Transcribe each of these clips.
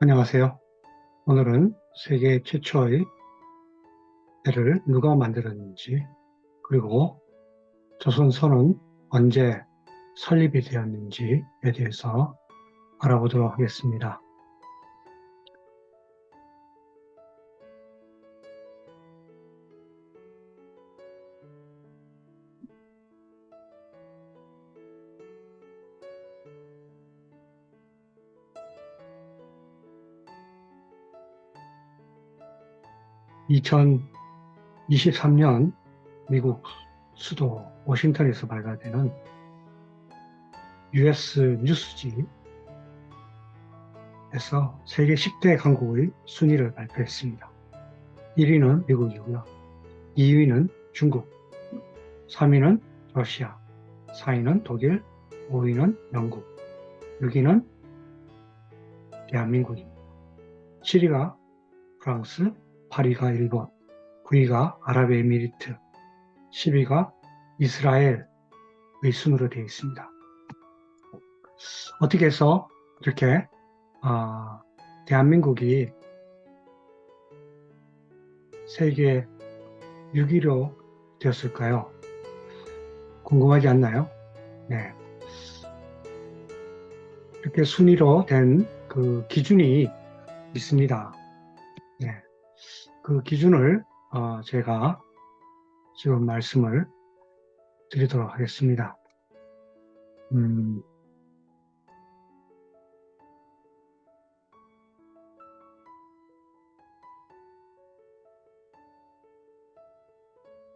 안녕하세요. 오늘은 세계 최초의 배를 누가 만들었는지, 그리고 조선소는 언제 설립이 되었는지에 대해서 알아보도록 하겠습니다. (2023년) 미국 수도 워싱턴에서 발간되는 US 뉴스지에서 세계 10대 강국의 순위를 발표했습니다. 1위는 미국이고요. 2위는 중국, 3위는 러시아, 4위는 독일, 5위는 영국, 6위는 대한민국입니다. 7위가 프랑스, 8위가 일본, 9위가 아랍에미리트, 10위가 이스라엘의 순으로 되어 있습니다. 어떻게 해서 이렇게 대한민국이 세계 6위로 되었을까요? 궁금하지 않나요? 네. 이렇게 순위로 된 그 기준이 있습니다. 네. 그 기준을 제가 지금 말씀을 드리도록 하겠습니다.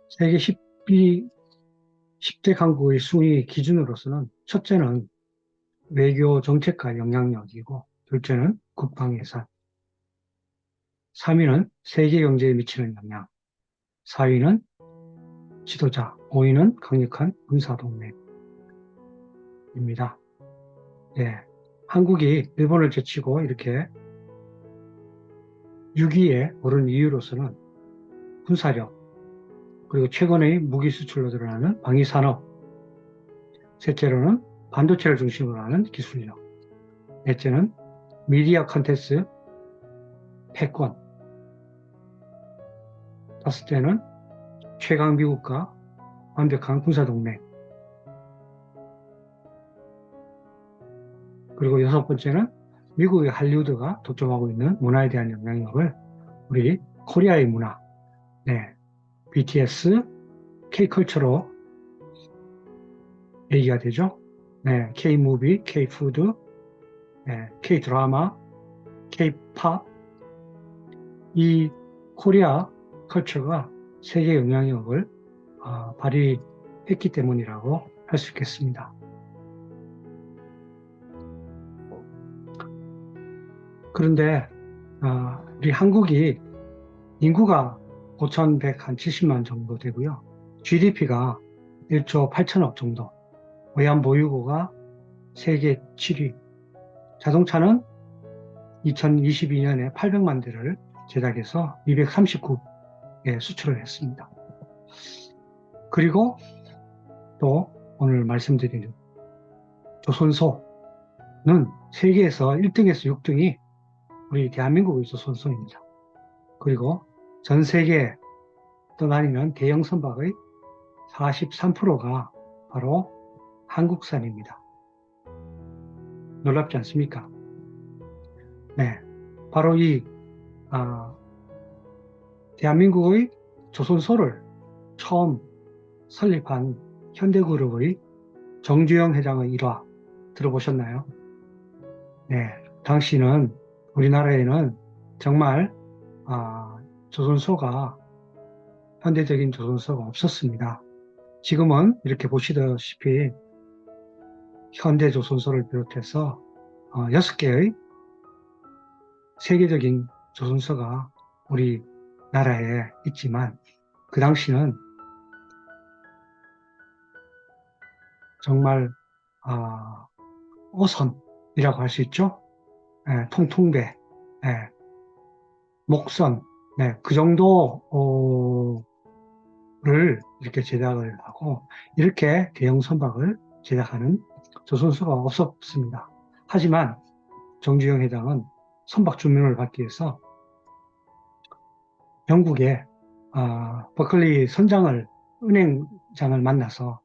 세계 10대 강국의 순위 기준으로서는 첫째는 외교 정책과 영향력이고, 둘째는 국방 예산, 3위는 세계 경제에 미치는 영향, 4위는 지도자, 5위는 강력한 군사동맹입니다. 예, 한국이 일본을 제치고 이렇게 6위에 오른 이유로서는 군사력, 그리고 최근의 무기 수출로 드러나는 방위산업, 셋째로는 반도체를 중심으로 하는 기술력, 넷째는 미디어 컨텐츠 패권, 다섯째는 최강 미국과 완벽한 군사동맹, 그리고 여섯 번째는 미국의 할리우드가 독점하고 있는 문화에 대한 영향력을 우리 코리아의 문화, BTS, K컬처로 얘기가 되죠. K무비, K푸드, K드라마, K팝, 이 코리아 컬처가 세계 영향력을 발휘했기 때문이라고 할 수 있겠습니다. 그런데 우리 한국이 인구가 5,170만 정도 되고요. GDP가 1조 8천억 정도, 외환보유고가 세계 7위, 자동차는 2022년에 800만 대를 제작해서 239에 수출을 했습니다. 그리고 또 오늘 말씀드리는 조선소는 세계에서 1등에서 6등이 우리 대한민국의 조선소입니다. 그리고 전 세계 떠다니는 대형 선박의 43%가 바로 한국산입니다. 놀랍지 않습니까? 네, 바로 이 대한민국의 조선소를 처음 설립한 현대그룹의 정주영 회장의 일화 들어보셨나요? 네, 당시는 우리나라에는 정말 조선소가, 현대적인 조선소가 없었습니다. 지금은 이렇게 보시다시피 현대 조선소를 비롯해서 6개의 세계적인 조선소가 우리나라에 있지만, 그 당시는 정말 오선이라고 할 수 있죠. 통통배, 목선, 그 정도를 이렇게 제작을 하고, 이렇게 대형 선박을 제작하는 조선소가 없었습니다. 하지만 정주영 회장은 선박 주문을 받기 위해서 영국의 버클리 은행장을 만나서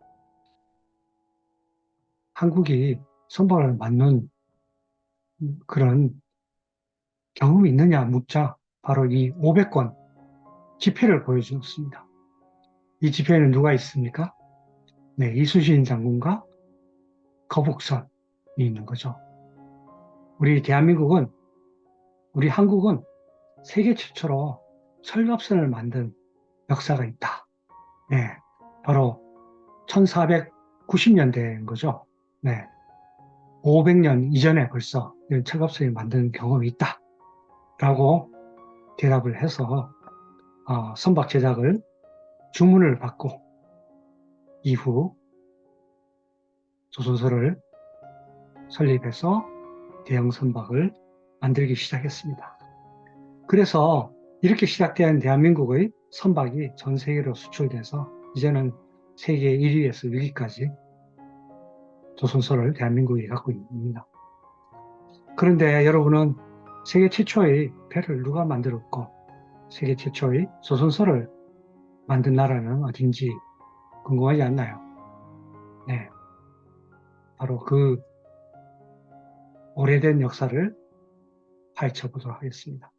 한국이 선박을 맞는 그런 경험이 있느냐 묻자 바로 이 500권 지폐를 보여주었습니다. 이 지폐에는 누가 있습니까? 네, 이순신 장군과 거북선이 있는 거죠. 우리 한국은 세계 최초로 철갑선을 만든 역사가 있다. 네, 바로 1490년대인 거죠. 네, 500년 이전에 벌써 이런 철갑선을 만든 경험이 있다. 라고 대답을 해서 선박 제작을 주문을 받고 이후 조선소를 설립해서 대형 선박을 만들기 시작했습니다. 그래서 이렇게 시작된 대한민국의 선박이 전 세계로 수출돼서 이제는 세계 1위에서 6위까지 조선소를 대한민국이 갖고 있습니다. 그런데 여러분은 세계 최초의 배를 누가 만들었고 세계 최초의 조선소를 만든 나라는 어딘지 궁금하지 않나요? 네, 바로 그 오래된 역사를 파헤쳐 보도록 하겠습니다.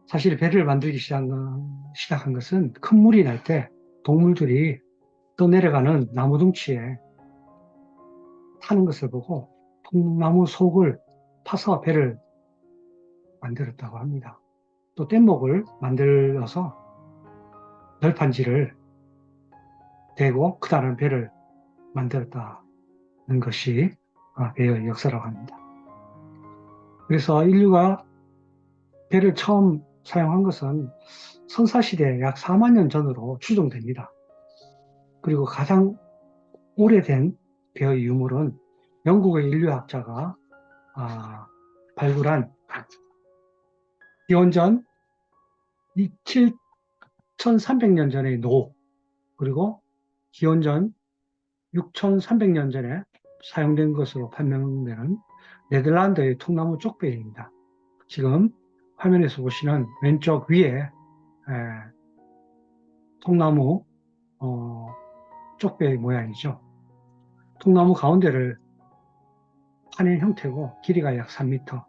사실 배를 만들기 시작한 것은 큰 물이 날 때 동물들이 떠내려가는 나무둥치에 타는 것을 보고 통나무 속을 파서 배를 만들었다고 합니다. 또 뗏목을 만들어서 널판지를 대고 크다란 배를 만들었다는 것이 배의 역사라고 합니다. 그래서 인류가 배를 처음 사용한 것은 선사시대 약 4만 년 전으로 추정됩니다. 그리고 가장 오래된 배의 유물은 영국의 인류학자가 발굴한 기원전 7,300년 전의 노, 그리고 기원전 6,300년 전에 사용된 것으로 판명되는 네덜란드의 통나무 쪽배입니다. 지금 화면에서 보시는 왼쪽 위에 통나무 쪽배 모양이죠. 통나무 가운데를 파낸 형태고 길이가 약 3m,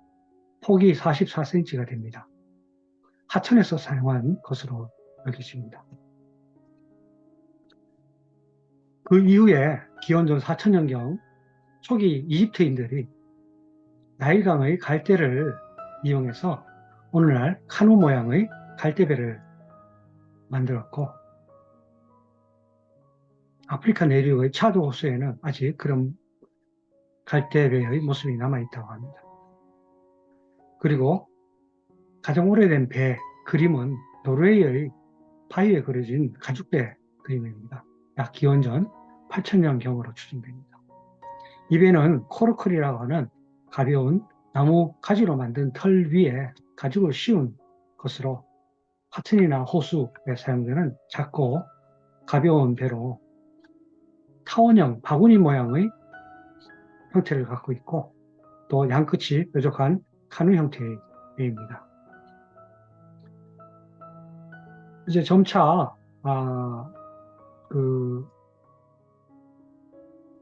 폭이 44cm가 됩니다. 하천에서 사용한 것으로 여겨집니다. 그 이후에 기원전 4천년경 초기 이집트인들이 나일강의 갈대를 이용해서 오늘날 카누 모양의 갈대배를 만들었고, 아프리카 내륙의 차드 호수에는 아직 그런 갈대배의 모습이 남아있다고 합니다. 그리고 가장 오래된 배 그림은 노르웨이의 바위에 그려진 가죽배 그림입니다. 약 기원전 8천년경으로 추정됩니다. 이 배는 코르클이라고 하는 가벼운 나무 가지로 만든 털 위에 가죽을 씌운 것으로 하천이나 호수에 사용되는 작고 가벼운 배로 타원형 바구니 모양의 형태를 갖고 있고, 또 양끝이 뾰족한 카누 형태의 배입니다. 이제 점차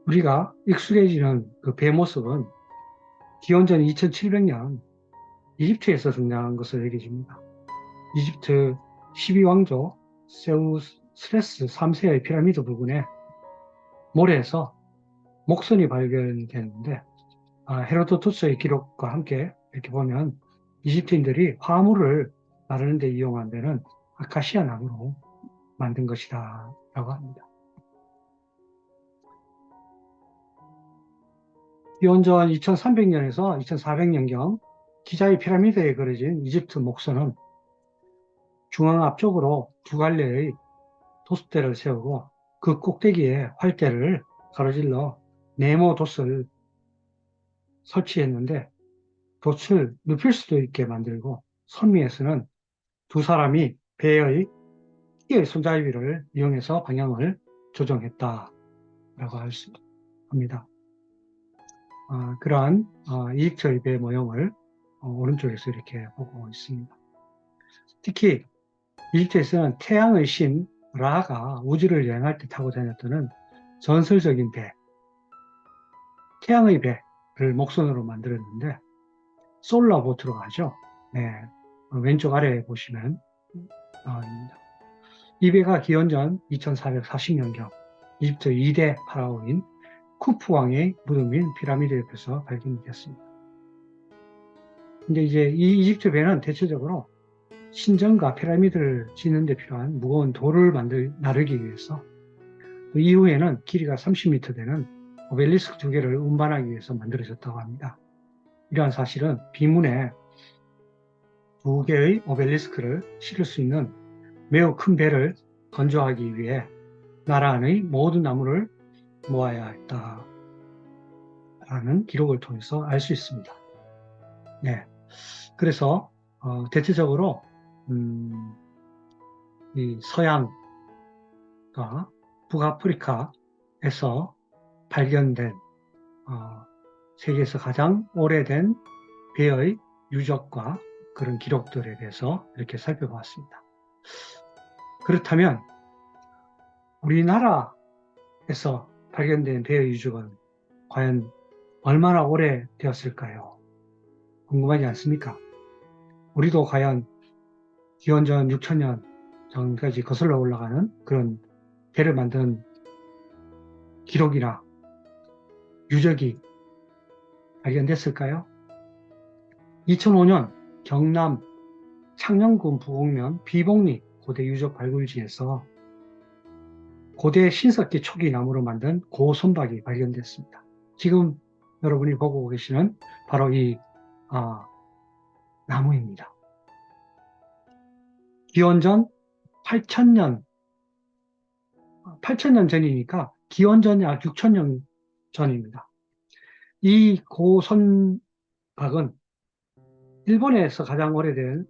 우리가 익숙해지는 그 배 모습은 기원전 2700년 이집트에서 등장한 것으로 여겨집니다. 이집트 12왕조 세우스레스 3세의 피라미드 부근에 모래에서 목선이 발견되는데, 헤로도토스의 기록과 함께 이렇게 보면 이집트인들이 화물을 나르는 데 이용한 배는 아카시아 나무로 만든 것이다 라고 합니다. 기원전 2300년에서 2400년경 기자의 피라미드에 그려진 이집트 목선은 중앙 앞쪽으로 두 갈래의 돛대를 세우고 그 꼭대기에 활대를 가로질러 네모 돛을 설치했는데, 돛을 눕힐 수도 있게 만들고 선미에서는 두 사람이 배의 끼의 손잡이를 이용해서 방향을 조정했다라고 할 수 합니다. 그러한 이익처의 배 모형을 오른쪽에서 이렇게 보고 있습니다. 특히 이집트에서는 태양의 신 라가 우주를 여행할 때 타고 다녔던 전설적인 배, 태양의 배를 목선으로 만들었는데 솔라보트로 하죠. 네, 왼쪽 아래에 보시면 나옵니다. 이 배가 기원전 2440년경 이집트 2대 파라오인 쿠프 왕의 무덤인 피라미드 옆에서 발견이 됐습니다. 근데 이제 이 이집트 배는 대체적으로 신전과 피라미드를 짓는 데 필요한 무거운 돌을 나르기 위해서, 그 이후에는 길이가 30m 되는 오벨리스크 2개를 운반하기 위해서 만들어졌다고 합니다. 이러한 사실은 비문에 2개의 오벨리스크를 실을 수 있는 매우 큰 배를 건조하기 위해 나라 안의 모든 나무를 모아야 했다라는 기록을 통해서 알 수 있습니다. 네. 그래서 대체적으로 이 서양과 북아프리카에서 발견된 세계에서 가장 오래된 배의 유적과 그런 기록들에 대해서 이렇게 살펴보았습니다. 그렇다면 우리나라에서 발견된 배의 유적은 과연 얼마나 오래되었을까요? 궁금하지 않습니까? 우리도 과연 기원전 6천년 전까지 거슬러 올라가는 그런 배를 만든 기록이나 유적이 발견됐을까요? 2005년 경남 창녕군 부곡면 비복리 고대 유적 발굴지에서 고대 신석기 초기 나무로 만든 고손박이 발견됐습니다. 지금 여러분이 보고 계시는 바로 이 나무입니다. 기원전 8,000년 전이니까 기원전 약 6,000년 전입니다. 이 고손박은 일본에서 가장 오래된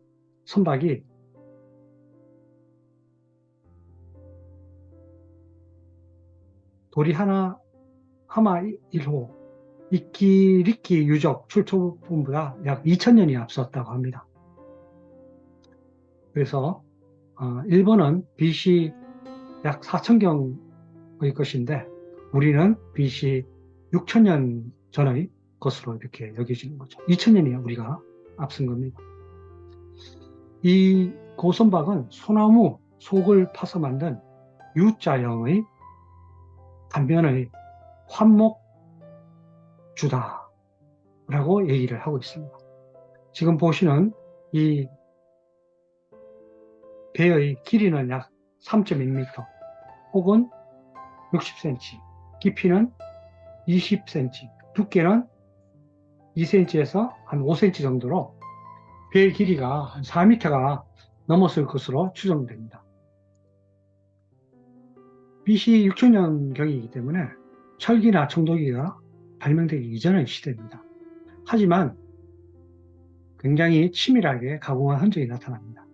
손박이 도리하마 1호 이끼리끼 유적 출토분보다 약 2,000년이 앞섰다고 합니다. 그래서 일본은 BC 약 4,000경의 것인데 우리는 BC 6,000년 전의 것으로 이렇게 여겨지는 거죠. 2,000년이 우리가 앞선 겁니다. 이 고선박은 소나무 속을 파서 만든 U자형의 단면의 환목주다라고 얘기를 하고 있습니다. 지금 보시는 이 배의 길이는 약 3.1m 혹은 60cm, 깊이는 20cm, 두께는 2cm에서 한 5cm 정도로 배의 길이가 한 4m가 넘었을 것으로 추정됩니다. BC 6천년경이기 때문에 철기나 청동기가 발명되기 이전의 시대입니다. 하지만 굉장히 치밀하게 가공한 흔적이 나타납니다.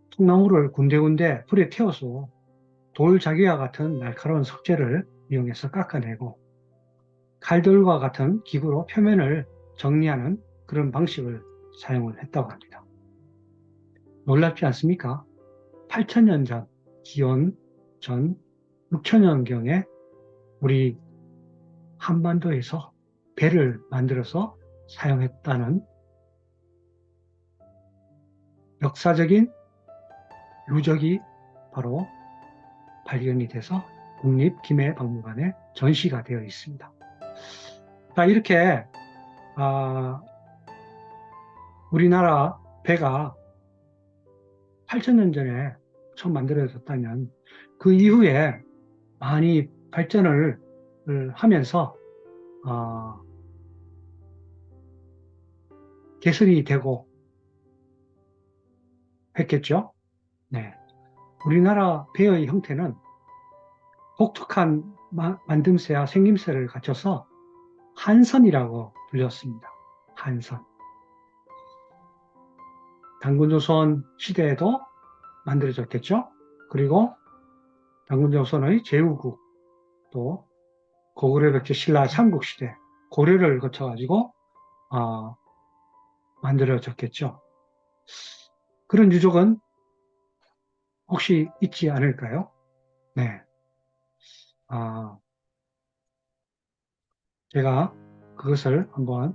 통나무를 군데군데 불에 태워서 돌자기와 같은 날카로운 석재를 이용해서 깎아내고 칼돌과 같은 기구로 표면을 정리하는 그런 방식을 사용을 했다고 합니다. 놀랍지 않습니까? 8,000년 전, 기원 전 6,000년경에 우리 한반도에서 배를 만들어서 사용했다는 역사적인 유적이 바로 발견이 돼서 국립기매박물관에 전시가 되어 있습니다. 자, 이렇게 우리나라 배가 8,000년 전에 처음 만들어졌다면 그 이후에 많이 발전을 하면서 개설이 되고 했겠죠. 네. 우리나라 배의 형태는 독특한 만듦새와 생김새를 갖춰서 한선이라고 불렸습니다. 한선. 단군조선 시대에도 만들어졌겠죠. 그리고 단군조선의 제후국, 또 고구려 백제 신라 삼국시대, 고려를 거쳐가지고 만들어졌겠죠. 그런 유적은 혹시 있지 않을까요? 네. 아, 제가 그것을 한번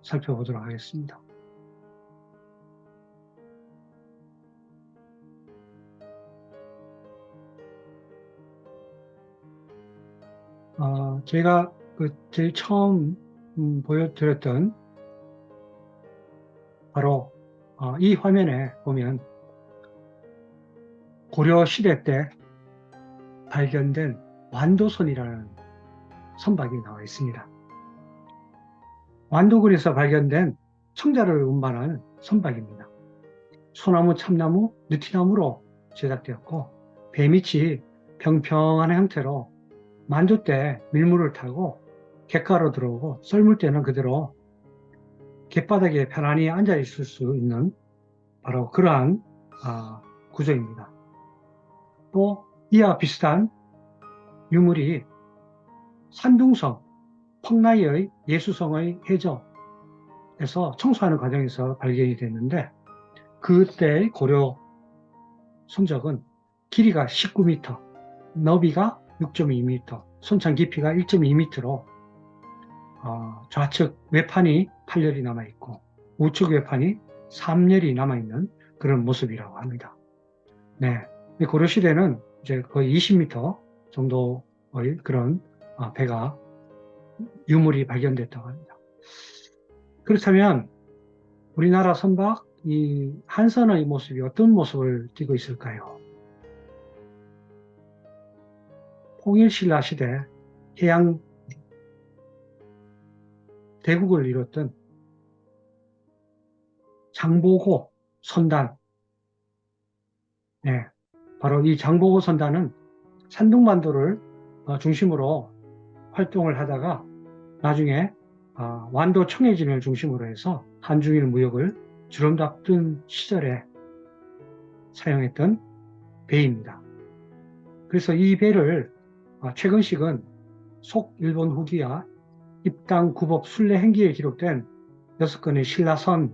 살펴보도록 하겠습니다. 제가 그 제일 처음 보여드렸던 바로 이 화면에 보면 고려 시대 때 발견된 완도선이라는 선박이 나와 있습니다. 완도굴에서 발견된 청자를 운반한 선박입니다. 소나무, 참나무, 느티나무로 제작되었고 배 밑이 평평한 형태로 만조 때 밀물을 타고 갯가로 들어오고 썰물 때는 그대로 갯바닥에 편안히 앉아 있을 수 있는 바로 그러한 구조입니다. 또 이와 비슷한 유물이 산둥성, 펑나이의 예수성의 해저에서 청소하는 과정에서 발견이 됐는데 그때의 고려 성적은 길이가 19m, 너비가 6.2m, 손창 깊이가 1.2m로 좌측 외판이 8열이 남아있고 우측 외판이 3열이 남아있는 그런 모습이라고 합니다. 네, 고려시대는 이제 거의 20m 정도의 그런 배가 유물이 발견됐다고 합니다. 그렇다면 우리나라 선박 이 한선의 모습이 어떤 모습을 띠고 있을까요? 통일신라 시대 해양 대국을 이뤘던 장보고 선단, 네, 바로 이 장보고 선단은 산둥반도를 중심으로 활동을 하다가 나중에 완도 청해진을 중심으로 해서 한중일 무역을 주름잡던 시절에 사용했던 배입니다. 그래서 이 배를 최근식은 속 일본 후기야 입당 구법 순례 행기에 기록된 6건의 신라선에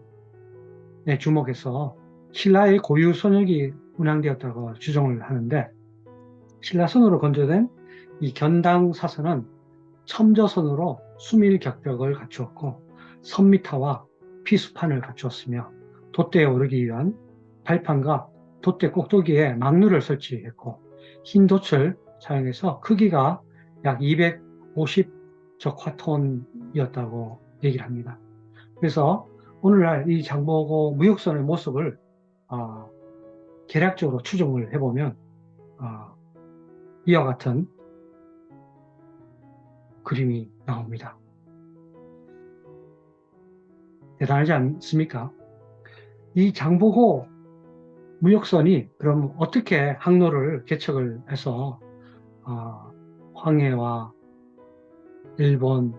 주목해서 신라의 고유 선역이 운항되었다고 주장을 하는데 신라선으로 건조된 이 견당 사선은 첨저선으로 수밀 격벽을 갖추었고 선미타와 피수판을 갖추었으며 돛대에 오르기 위한 발판과 돛대 꼭대기에 막루를 설치했고 흰 돛을 사용해서 크기가 약 250적화톤이었다고 얘기를 합니다. 그래서 오늘날 이 장보고 무역선의 모습을 계략적으로 추정을 해보면 이와 같은 그림이 나옵니다. 대단하지 않습니까? 이 장보고 무역선이 그럼 어떻게 항로를 개척을 해서 황해와 일본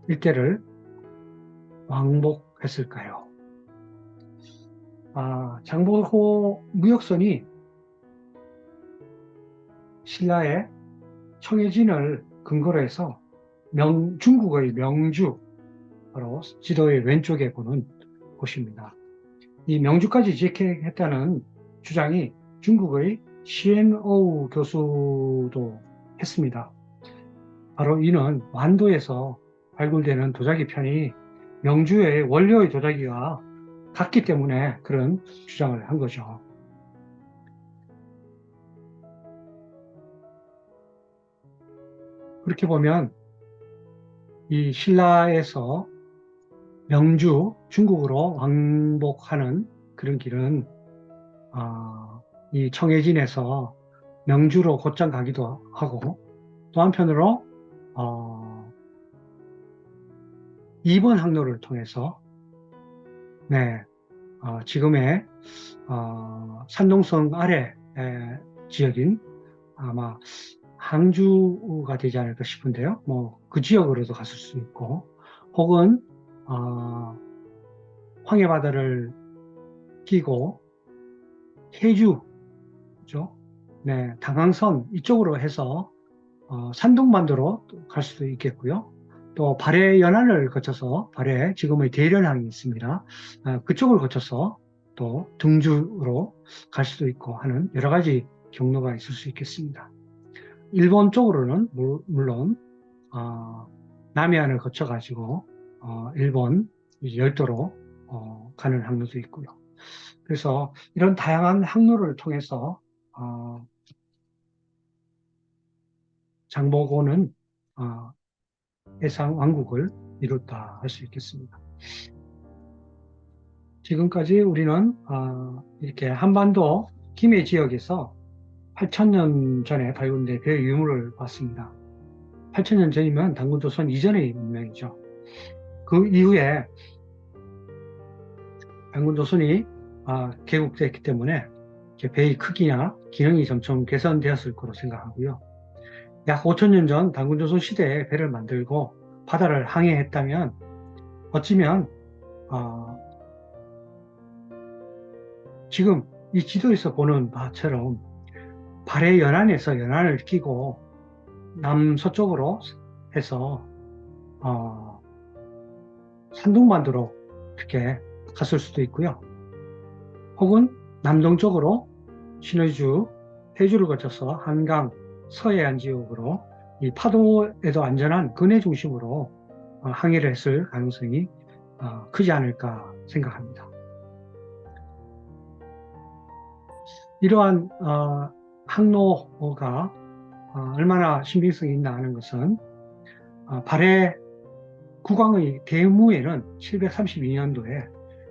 일대를 왕복했을까요? 장보고 무역선이 신라의 청해진을 근거로 해서 중국의 명주, 바로 지도의 왼쪽에 보는 곳입니다. 이 명주까지 직행했다는 주장이 중국의 시엔오우 교수도 했습니다. 바로 이는 완도에서 발굴되는 도자기 편이 명주의 원료의 도자기와 같기 때문에 그런 주장을 한 거죠. 그렇게 보면 이 신라에서 명주, 중국으로 왕복하는 그런 길은 이 청해진에서 명주로 곧장 가기도 하고 또 한편으로 2번 항로를 통해서 지금의 산둥성 아래 지역인 아마 항주가 되지 않을까 싶은데요. 그 지역으로도 갔을 수 있고 혹은 황해바다를 끼고 해주, 그죠? 당항선 이쪽으로 해서 산둥반도로 갈 수도 있겠고요. 또 발해 연안을 거쳐서 발해 지금의 대련항이 있습니다. 그쪽을 거쳐서 또 등주로 갈 수도 있고 하는 여러 가지 경로가 있을 수 있겠습니다. 일본 쪽으로는 물론 남해안을 거쳐가지고 일본 열도로 가는 항로도 있고요. 그래서 이런 다양한 항로를 통해서 장보고는 해상 왕국을 이뤘다 할 수 있겠습니다. 지금까지 우리는 이렇게 한반도 김해 지역에서 8,000년 전에 발굴된 배 유물을 봤습니다. 8,000년 전이면 단군조선 이전의 문명이죠. 그 이후에 단군조선이 개국됐기 때문에 배의 크기나 기능이 점점 개선되었을 거로 생각하고요. 약 5,000년 전 단군조선 시대에 배를 만들고 바다를 항해했다면 어쩌면 지금 이 지도에서 보는 바처럼 발해 연안에서 연안을 끼고 남서쪽으로 해서 산둥반도로 이렇게 갔을 수도 있고요. 혹은 남동쪽으로 신의주, 해주를 거쳐서 한강, 서해안 지역으로 이 파도에도 안전한 근해 중심으로 항해를 했을 가능성이 크지 않을까 생각합니다. 이러한 항로가 얼마나 신빙성이 있나 하는 것은 발해 국왕의 대무에는 732년도에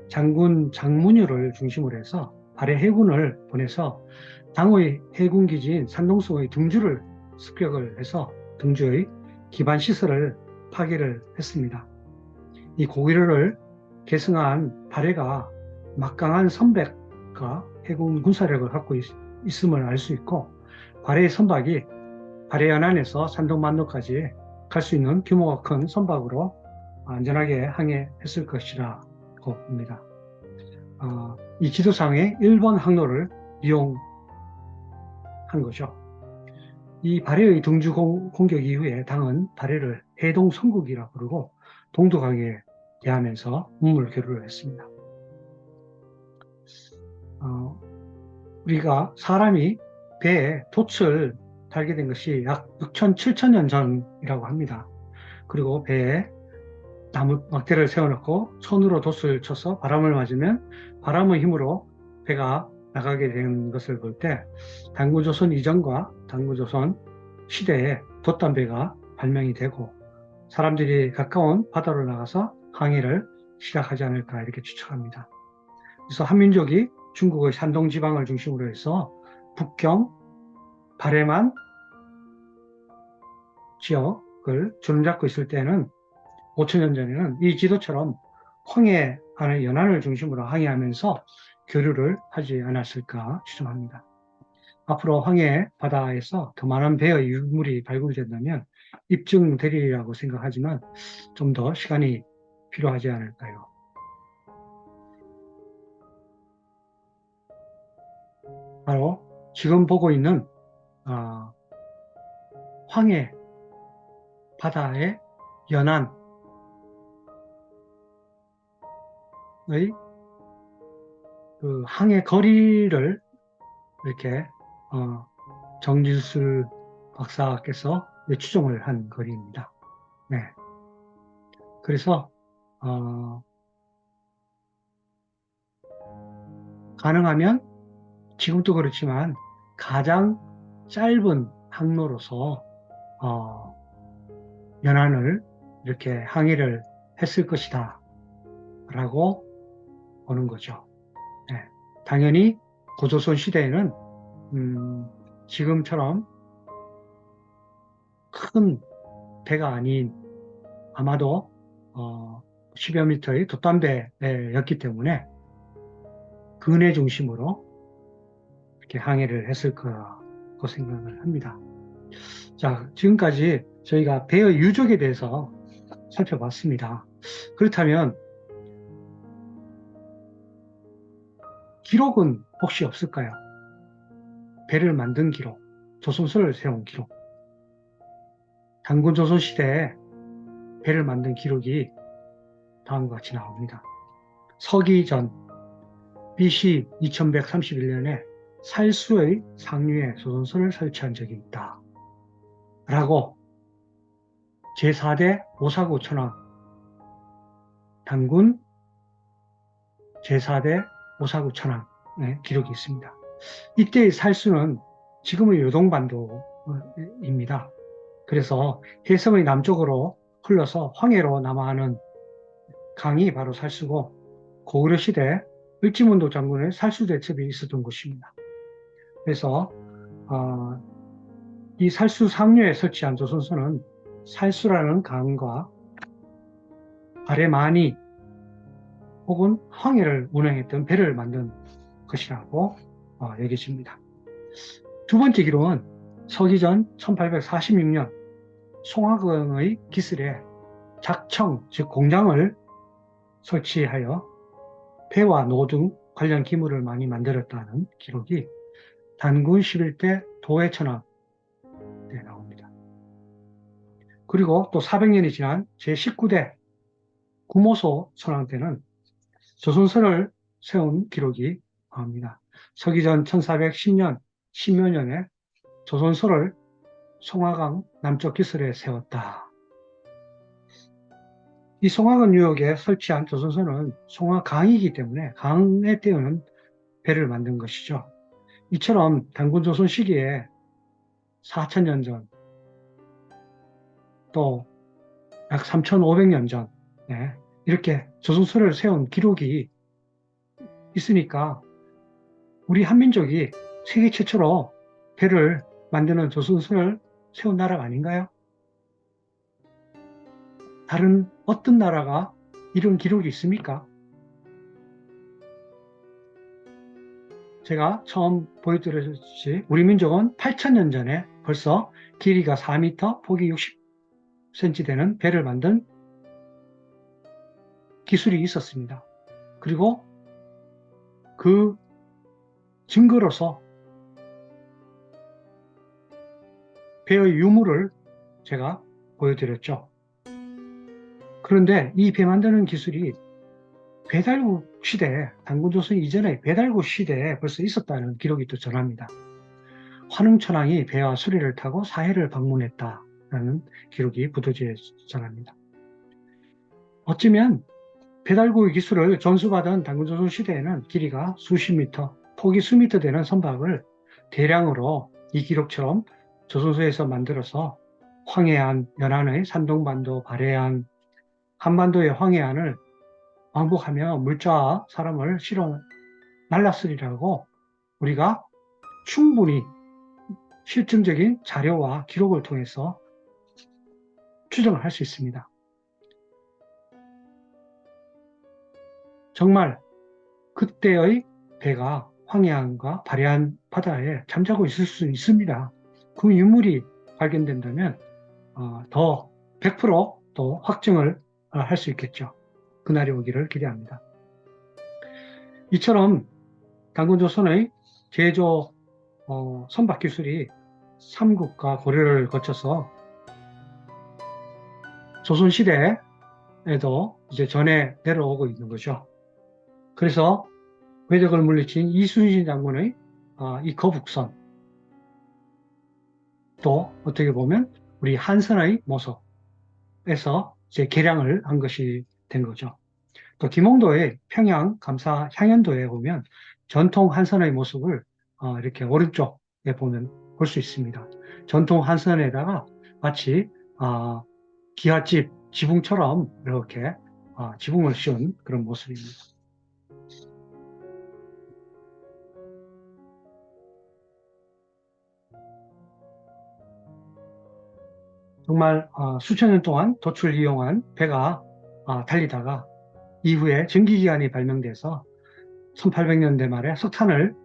장군 장문효를 중심으로 해서 발해 해군을 보내서 당의 해군 기지인 산동성의 등주를 습격을 해서 등주의 기반 시설을 파괴를 했습니다. 이 고기를 계승한 발해가 막강한 선백과 해군 군사력을 갖고 있음을 알 수 있고, 발해의 선박이 발해 연안에서 산동반도까지 갈 수 있는 규모가 큰 선박으로 안전하게 항해했을 것이라고 봅니다. 이 지도상의 1번 항로를 이용한 거죠. 이 발해의 등주 공격 이후에 당은 발해를 해동 선국이라 부르고 동두강에 대하면서 문물 교류를 했습니다. 우리가 사람이 배에 돛을 달게 된 것이 약 6천, 7천년 전이라고 합니다. 그리고 배에 나무 막대를 세워놓고 손으로 돛을 쳐서 바람을 맞으면 바람의 힘으로 배가 나가게 된 것을 볼 때 단군조선 이전과 단군조선 시대에 돛담배가 발명이 되고 사람들이 가까운 바다로 나가서 항해를 시작하지 않을까 이렇게 추측합니다. 그래서 한민족이 중국의 산동 지방을 중심으로 해서 북경, 발해만 지역을 주름잡고 있을 때는 5천년 전에는 이 지도처럼 황해 안의 연안을 중심으로 항해하면서 교류를 하지 않았을까 추정합니다. 앞으로 황해 바다에서 더 많은 배의 유물이 발굴된다면 입증되리라고 생각하지만 좀 더 시간이 필요하지 않을까요? 바로 지금 보고 있는 황해 바다의 연안의 그 항해 거리를 이렇게 정진술 박사께서 추정을 한 거리입니다. 네. 그래서 가능하면 지금도 그렇지만 가장 짧은 항로로서 연안을 이렇게 항해를 했을 것이다 라고 보는 거죠. 네. 당연히 고조선 시대에는 지금처럼 큰 배가 아닌 아마도 10여 미터의 돛담배였기 때문에 근해 중심으로 이렇게 항해를 했을 거라고 생각을 합니다. 자, 지금까지 저희가 배의 유적에 대해서 살펴봤습니다. 그렇다면 기록은 혹시 없을까요? 배를 만든 기록, 조선소를 세운 기록. 단군 조선 시대에 배를 만든 기록이 다음과 같이 나옵니다. 서기전 BC 2131년에 살수의 상류에 조선소를 설치한 적이 있다. 라고 제4대 오사구 천황 단군 제4대 오사구 천황의 기록이 있습니다. 이때의 살수는 지금의 요동반도입니다. 그래서 해성의 남쪽으로 흘러서 황해로 남하하는 강이 바로 살수고 고구려 시대 을지문도 장군의 살수 대첩이 있었던 곳입니다. 그래서 이 살수 상류에 설치한 조선소는 살수라는 강과 아래만이 혹은 황해를 운행했던 배를 만든 것이라고 여겨집니다. 두 번째 기록은 서기전 1846년 송화경의 기슬에 작청, 즉 공장을 설치하여 배와 노 등 관련 기물을 많이 만들었다는 기록이 단군 11대 도해천왕 때 나옵니다. 그리고 또 400년이 지난 제19대 구모소 천왕 때는 조선선을 세운 기록이 나옵니다. 서기전 1410년 10여 년에 조선소를 송화강 남쪽 기슬에 세웠다. 이 송화강 유역에 설치한 조선소는 송화강이기 때문에 강에 띄우는 배를 만든 것이죠. 이처럼 단군조선 시기에 4000년 전, 또 약 3500년 전, 이렇게 조선소를 세운 기록이 있으니까 우리 한민족이 세계 최초로 배를 만드는 조선소를 세운 나라가 아닌가요? 다른 어떤 나라가 이런 기록이 있습니까? 제가 처음 보여드렸듯이 우리 민족은 8000년 전에 벌써 길이가 4m, 폭이 60cm 되는 배를 만든 기술이 있었습니다. 그리고 그 증거로서 배의 유물을 제가 보여드렸죠. 그런데 이 배 만드는 기술이 배달국 시대, 단군조선 이전에 배달국 시대에 벌써 있었다는 기록이 또 전합니다. 환웅천왕이 배와 수리를 타고 사해를 방문했다라는 기록이 부도지에 전합니다. 어쩌면 배달국의 기술을 전수받은 단군조선 시대에는 길이가 수십 미터, 폭이 수미터 되는 선박을 대량으로 이 기록처럼 조선소에서 만들어서 황해안, 연안의 산동반도, 발해안, 한반도의 황해안을 왕복하며 물자와 사람을 실어 날랐으리라고 우리가 충분히 실증적인 자료와 기록을 통해서 추정을 할 수 있습니다. 정말 그때의 배가 황해안과 발해안 바다에 잠자고 있을 수 있습니다. 그 유물이 발견된다면 더 100%또 확증을 할 수 있겠죠. 그날이 오기를 기대합니다. 이처럼 단군조선의 제조 선박 기술이 삼국과 고려를 거쳐서 조선시대에도 이제 전해 내려오고 있는 거죠. 그래서 외적을 물리친 이순신 장군의 이 거북선, 또 어떻게 보면 우리 한선의 모습에서 이제 개량을 한 것이 된 거죠. 또 김홍도의 평양 감사 향연도에 보면 전통 한선의 모습을 이렇게 오른쪽에 보면 볼 수 있습니다. 전통 한선에다가 마치 기와집 지붕처럼 이렇게 지붕을 씌운 그런 모습입니다. 정말 수천 년 동안 돛을 이용한 배가 달리다가 이후에 전기기관이 발명돼서 1800년대 말에 석탄을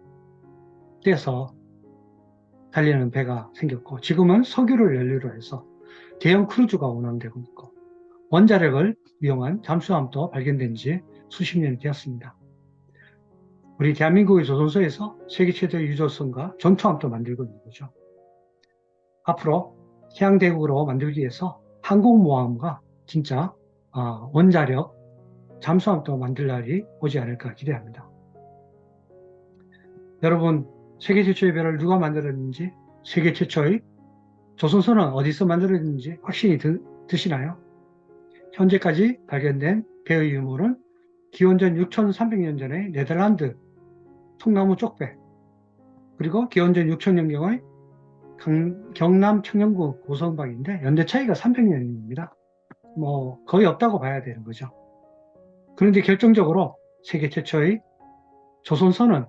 떼서 달리는 배가 생겼고, 지금은 석유를 연료로 해서 대형 크루즈가 운항되고 있고, 원자력을 이용한 잠수함도 발견된 지 수십 년이 되었습니다. 우리 대한민국의 조선소에서 세계 최대의 유조선과 전투함도 만들고 있는 거죠. 앞으로 해양대국으로 만들기 위해서 항공모함과 진짜 원자력 잠수함도 만들 날이 오지 않을까 기대합니다. 여러분, 세계 최초의 배를 누가 만들었는지, 세계 최초의 조선소는 어디서 만들어졌는지 확신이 드시나요? 현재까지 발견된 배의 유물은 기원전 6300년 전의 네덜란드 통나무 쪽배, 그리고 기원전 6000년경의 경남 청양군 고성박인데 연대 차이가 300년입니다. 뭐 거의 없다고 봐야 되는 거죠. 그런데 결정적으로 세계 최초의 조선소는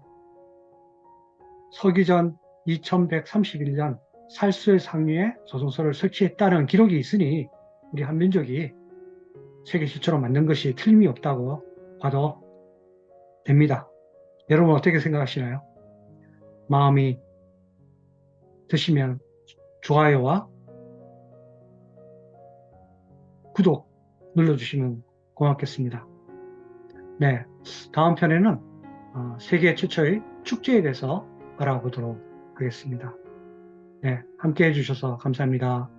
서기전 2131년 살수의 상류에 조선소를 설치했다는 기록이 있으니 우리 한민족이 세계 최초로 만든 것이 틀림이 없다고 봐도 됩니다. 여러분 어떻게 생각하시나요? 마음이 드시면 좋아요와 구독 눌러주시면 고맙겠습니다. 네, 다음 편에는 세계 최초의 축제에 대해서 알아보도록 하겠습니다. 네, 함께 해주셔서 감사합니다.